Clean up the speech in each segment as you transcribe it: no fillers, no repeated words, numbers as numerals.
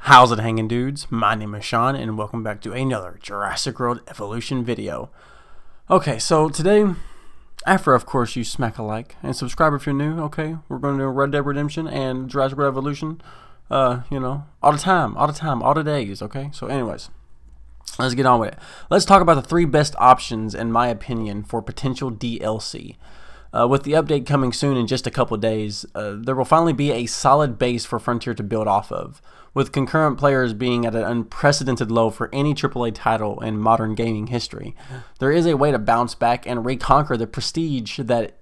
How's it hanging, dudes? My name is Sean and welcome back to another Jurassic World Evolution video. Okay, so today, after of course you smack a like and subscribe if you're new, okay? We're going to do Red Dead Redemption and Jurassic World Evolution, all the time, all the days, okay? So anyways, let's get on with it. Let's talk about the 3 best options, in my opinion, for potential DLC. With the update coming soon in just a couple days, there will finally be a solid base for Frontier to build off of, with concurrent players being at an unprecedented low for any AAA title in modern gaming history. There is a way to bounce back and reconquer the prestige that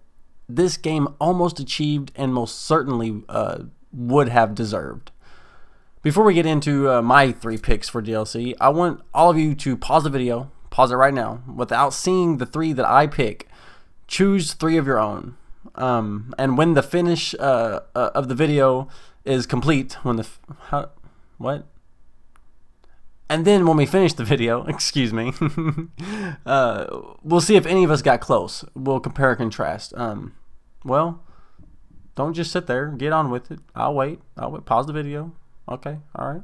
this game almost achieved and most certainly would have deserved. Before we get into my 3 picks for DLC, I want all of you to pause the video, pause it right now, without seeing the 3 that I pick. Choose 3 of your own, and when the finish of the video is complete, and then when we finish the video, excuse me, we'll see if any of us got close. We'll compare and contrast. Well, don't just sit there. Get on with it. I'll wait. Pause the video. Okay. All right.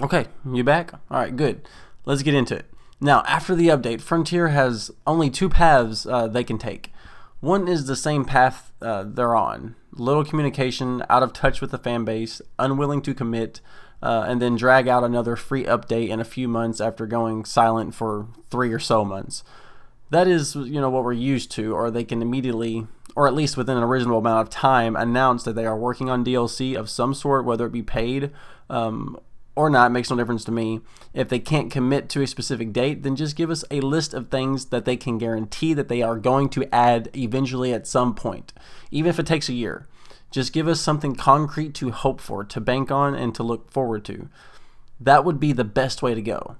Okay. You back? All right. Good. Let's get into it. Now, after the update, Frontier has only 2 paths they can take. One is the same path they're on. Little communication, out of touch with the fan base, unwilling to commit, and then drag out another free update in a few months after going silent for 3 or so months. That is, what we're used to, or they can immediately, or at least within an reasonable amount of time, announce that they are working on DLC of some sort, whether it be paid, or not, makes no difference to me. If they can't commit to a specific date, then just give us a list of things that they can guarantee that they are going to add eventually at some point, even if it takes a year. Just give us something concrete to hope for, to bank on, and to look forward to. That would be the best way to go.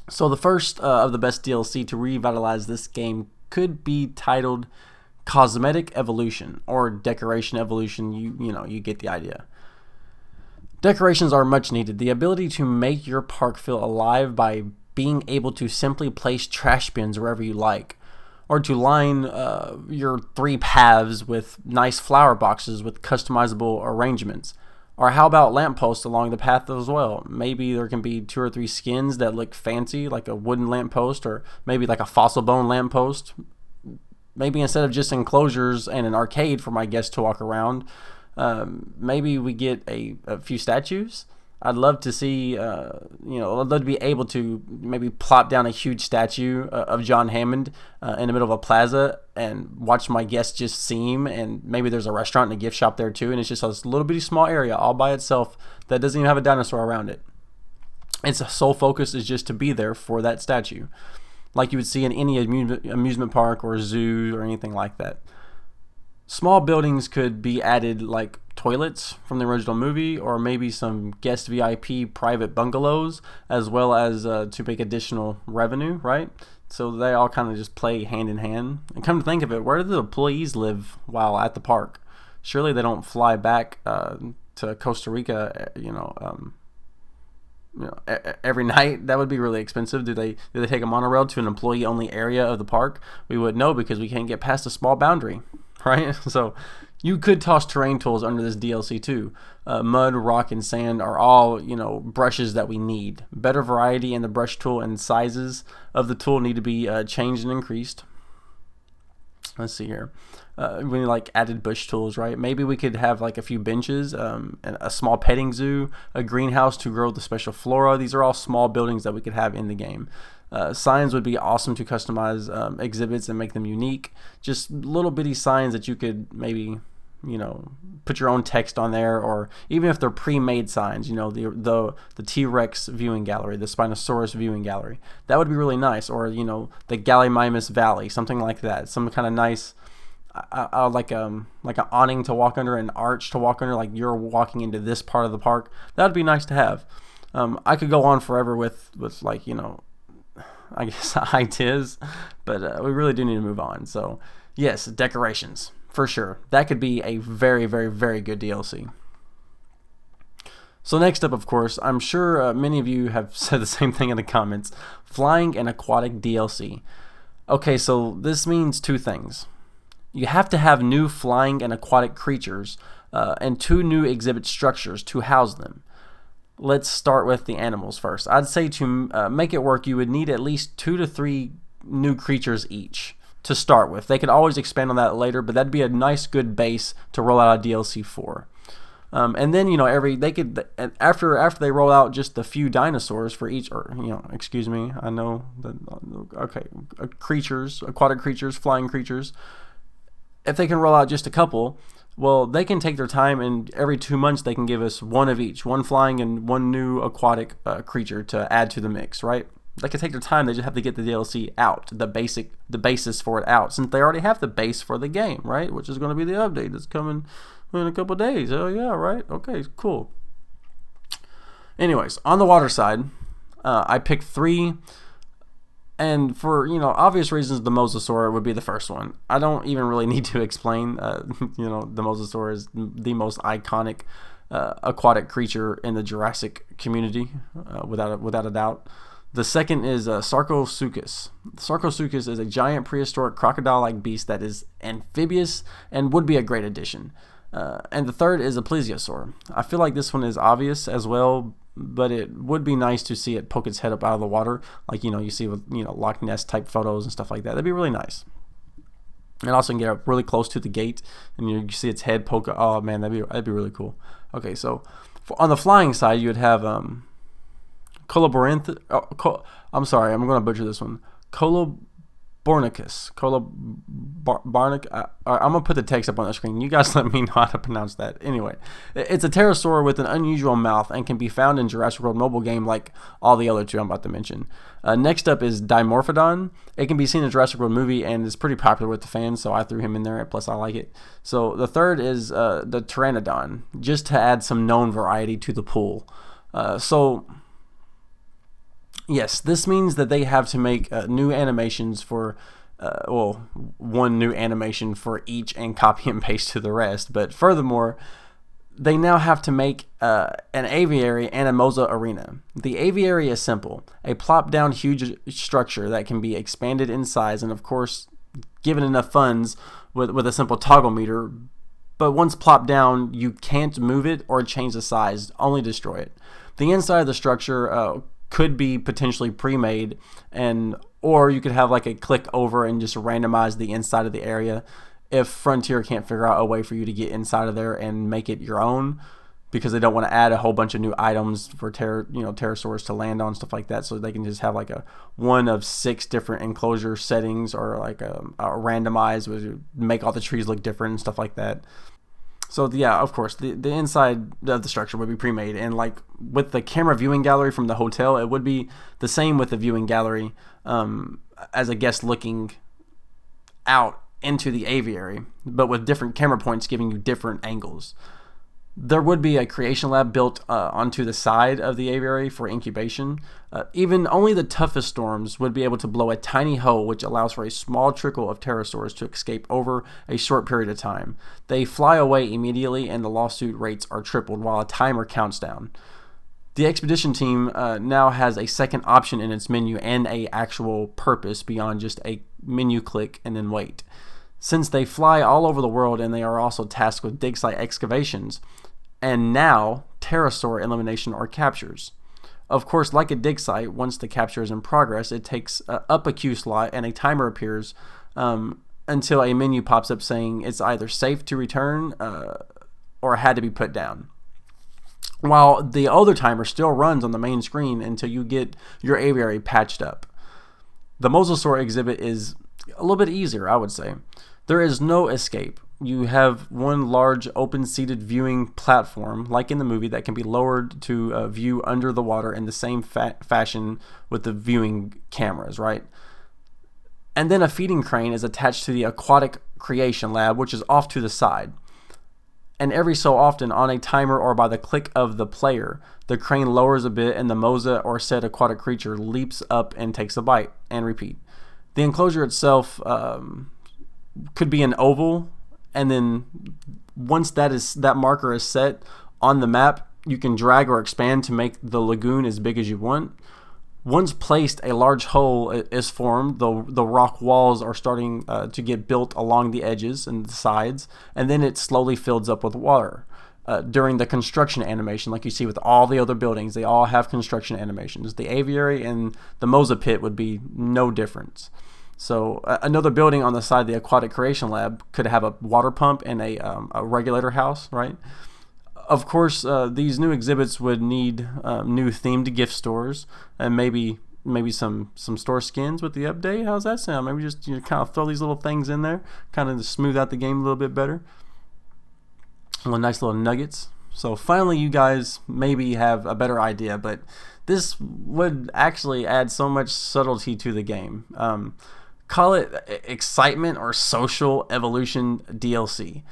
So the first of the best DLC to revitalize this game could be titled Cosmetic Evolution, or Decoration Evolution. You get the idea. Decorations are much needed. The ability to make your park feel alive by being able to simply place trash bins wherever you like, or to line your 3 paths with nice flower boxes with customizable arrangements. Or how about lampposts along the path as well? Maybe there can be 2 or 3 skins that look fancy, like a wooden lamppost, or maybe like a fossil bone lamppost. Maybe instead of just enclosures and an arcade for my guests to walk around, maybe we get a few statues. I'd love to see, I'd love to be able to maybe plop down a huge statue of John Hammond in the middle of a plaza and watch my guests just see him. And maybe there's a restaurant and a gift shop there too. And it's just a little bitty small area all by itself that doesn't even have a dinosaur around it. Its sole focus is just to be there for that statue, like you would see in any amusement park or zoo or anything like that. Small buildings could be added, like toilets from the original movie, or maybe some guest VIP private bungalows, as well as to make additional revenue, right? So they all kind of just play hand in hand. And come to think of it, where do the employees live while at the park? Surely they don't fly back to Costa Rica, every night. That would be really expensive. Do they take a monorail to an employee-only area of the park? We wouldn't know because we can't get past a small boundary. Right? So you could toss terrain tools under this DLC too. Mud, rock, and sand are all, brushes that we need. Better variety in the brush tool, and sizes of the tool need to be changed and increased. Let's see here. We need like added bush tools, right? Maybe we could have like a few benches, a small petting zoo, a greenhouse to grow the special flora. These are all small buildings that we could have in the game. Signs would be awesome to customize exhibits and make them unique. Just little bitty signs that you could maybe, put your own text on there, or even if they're pre-made signs, the T-Rex viewing gallery, the Spinosaurus viewing gallery. That would be really nice. Or, the Gallimimus Valley, something like that. Some kind of nice, like an awning to walk under, an arch to walk under, like you're walking into this part of the park. That would be nice to have. I could go on forever with like, I guess ideas, but we really do need to move on. So yes, decorations for sure. That could be a very, very, very good DLC. So next up, of course, I'm sure many of you have said the same thing in the comments: flying and aquatic DLC. Okay, so this means 2 things. You have to have new flying and aquatic creatures and 2 new exhibit structures to house them. Let's start with the animals first. I'd say to make it work, you would need at least 2 to 3 new creatures each to start with. They could always expand on that later, but that'd be a nice, good base to roll out a DLC for. And then after they roll out just a few dinosaurs for each, or excuse me, I know that creatures, aquatic creatures, flying creatures. If they can roll out just a couple, well, they can take their time, and every 2 months they can give us one of each, one flying and one new aquatic creature to add to the mix, right? They can take their time. They just have to get the DLC out, the basis for it out, since they already have the base for the game, right? Which is going to be the update that's coming in a couple days. Oh yeah, right? Okay, cool. Anyways, on the water side, I picked 3, and for obvious reasons, the mosasaur would be the first one. I don't even really need to explain. The mosasaur is the most iconic aquatic creature in the Jurassic community, without a doubt. The second is Sarcosuchus. Sarcosuchus is a giant prehistoric crocodile-like beast that is amphibious and would be a great addition. And the third is a plesiosaur. I feel like this one is obvious as well, but it would be nice to see it poke its head up out of the water, like you see with Loch Ness type photos and stuff like that. That'd be really nice. And also can get up really close to the gate, and you see its head poke. Oh man, that'd be really cool. Okay, so on the flying side, you would have Coloboranthe. I'm sorry, I'm going to butcher this one. Colobornicus. I'm going to put the text up on the screen. You guys let me know how to pronounce that. Anyway, it's a pterosaur with an unusual mouth and can be found in Jurassic World mobile game like all the other 2 I'm about to mention. Next up is Dimorphodon. It can be seen in Jurassic World movie and is pretty popular with the fans, so I threw him in there. Plus, I like it. So the third is the Pteranodon, just to add some known variety to the pool. Yes, this means that they have to make new animations for, one new animation for each and copy and paste to the rest. But furthermore, they now have to make an aviary and a Mosa arena. The aviary is simple, a plop-down huge structure that can be expanded in size and, of course, given enough funds with a simple toggle meter. But once plopped down, you can't move it or change the size, only destroy it. The inside of the structure could be potentially pre-made, or you could have like a click over and just randomize the inside of the area if Frontier can't figure out a way for you to get inside of there and make it your own, because they don't want to add a whole bunch of new items for pterosaurs to land on, stuff like that. So they can just have like a 1 of 6 different enclosure settings, or like a randomized, where you make all the trees look different and stuff like that. So yeah, of course, the inside of the structure would be pre-made, and like with the camera viewing gallery from the hotel, it would be the same with the viewing gallery as a guest looking out into the aviary, but with different camera points giving you different angles. There would be a creation lab built onto the side of the aviary for incubation. Even only the toughest storms would be able to blow a tiny hole, which allows for a small trickle of pterosaurs to escape over a short period of time. They fly away immediately, and the lawsuit rates are tripled while a timer counts down. The expedition team now has a second option in its menu and a actual purpose beyond just a menu click and then wait. Since they fly all over the world, and they are also tasked with dig site excavations, and now pterosaur elimination or captures. Of course, like a dig site, once the capture is in progress, it takes up a queue slot and a timer appears until a menu pops up saying it's either safe to return or had to be put down. While the other timer still runs on the main screen until you get your aviary patched up. The mosasaur exhibit is a little bit easier, I would say. There is no escape. You have one large open-seated viewing platform, like in the movie, that can be lowered to view under the water in the same fashion with the viewing cameras, right? And then a feeding crane is attached to the aquatic creation lab, which is off to the side. And every so often, on a timer or by the click of the player, the crane lowers a bit and the Mosa or said aquatic creature leaps up and takes a bite, and repeat. The enclosure itself could be an oval, and then once that marker is set on the map, you can drag or expand to make the lagoon as big as you want. Once placed, a large hole is formed. The rock walls are starting to get built along the edges and the sides, and then it slowly fills up with water. During the construction animation, like you see with all the other buildings, they all have construction animations. The aviary and the Moza pit would be no difference. So another building on the side of the Aquatic Creation Lab could have a water pump and a regulator house, right? Of course, these new exhibits would need new themed gift stores and maybe some store skins with the update. How's that sound? Maybe just kind of throw these little things in there, kind of to smooth out the game a little bit better. Nice little nuggets. So finally, you guys maybe have a better idea, but this would actually add so much subtlety to the game. Call it excitement or social evolution DLC.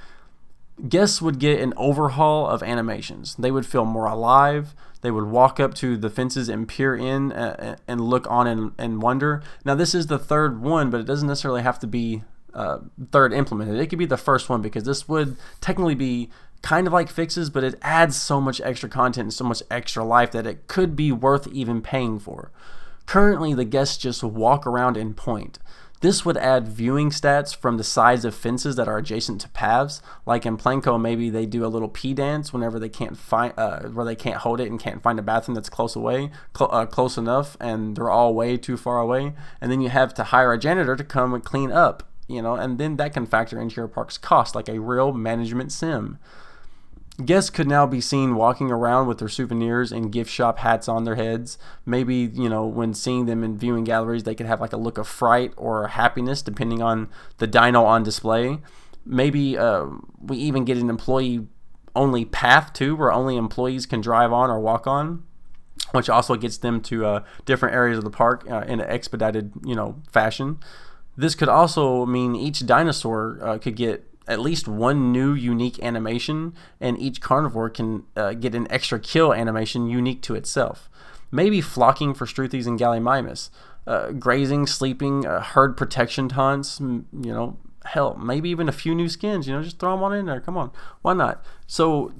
Guests would get an overhaul of animations. They would feel more alive. They would walk up to the fences and peer in and look on and wonder. Now, this is the third one, but it doesn't necessarily have to be third implemented. It could be the first one, because this would technically be kind of like fixes, but it adds so much extra content and so much extra life that it could be worth even paying for. Currently, the guests just walk around and point. This would add viewing stats from the sides of fences that are adjacent to paths. Like in Planko, maybe they do a little pee dance whenever they can't find, where they can't hold it and can't find a bathroom that's close enough, and they're all way too far away. And then you have to hire a janitor to come and clean up, and then that can factor into your park's cost, like a real management sim. Guests could now be seen walking around with their souvenirs and gift shop hats on their heads. Maybe, when seeing them in viewing galleries, they could have like a look of fright or happiness depending on the dino on display. Maybe we even get an employee-only path too, where only employees can drive on or walk on, which also gets them to different areas of the park in an expedited, fashion. This could also mean each dinosaur could get at least one new unique animation, and each carnivore can get an extra kill animation unique to itself. Maybe flocking for Struthies and Gallimimus, grazing, sleeping, herd protection taunts, hell, maybe even a few new skins, just throw them on in there. Come on, why not? So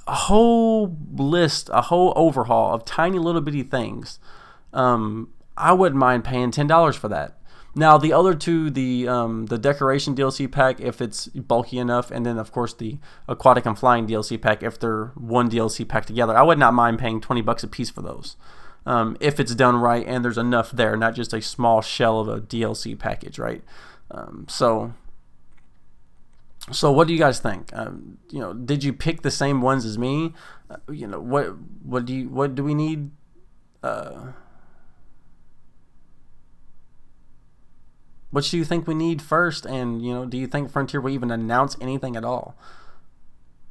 a whole list, a whole overhaul of tiny little bitty things. I wouldn't mind paying $10 for that. Now, the other two, the decoration DLC pack, if it's bulky enough, and then, of course, the aquatic and flying DLC pack, if they're one DLC pack together, I would not mind paying $20 a piece for those. If it's done right and there's enough there, not just a small shell of a DLC package, right? So what do you guys think? Did you pick the same ones as me? What do we need? What do you think we need first? And, do you think Frontier will even announce anything at all?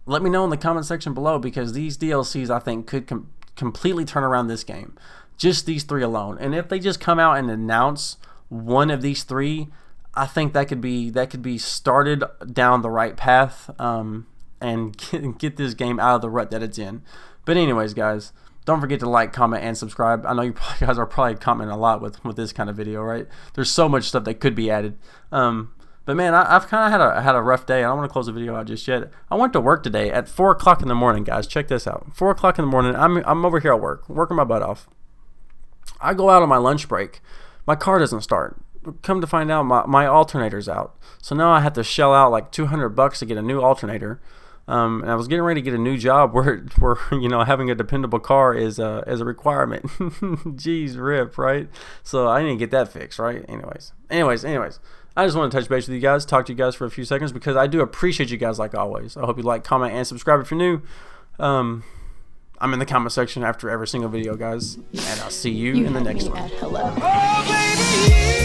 Let me know in the comment section below, because these DLCs, I think, could completely turn around this game. Just these three alone. And if they just come out and announce one of these three, I think that could be started down the right path, and get this game out of the rut that it's in. But anyways, guys, don't forget to like, comment, and subscribe. I know you guys are probably commenting a lot with this kind of video, right? There's so much stuff that could be added. But man, I've kind of had a rough day. I don't want to close the video out just yet. I went to work today at 4 o'clock in the morning, guys. Check this out. 4 o'clock in the morning. I'm over here at work, working my butt off. I go out on my lunch break. My car doesn't start. Come to find out, my alternator's out. So now I have to shell out like $200 to get a new alternator. And I was getting ready to get a new job where having a dependable car is a requirement. Jeez, rip, right? So I need to get that fixed, right? Anyways, I just want to touch base with you guys, talk to you guys for a few seconds, because I do appreciate you guys like always. I hope you like, comment, and subscribe if you're new. I'm in the comment section after every single video, guys, and I'll see you in the next one. Hello. Oh, baby.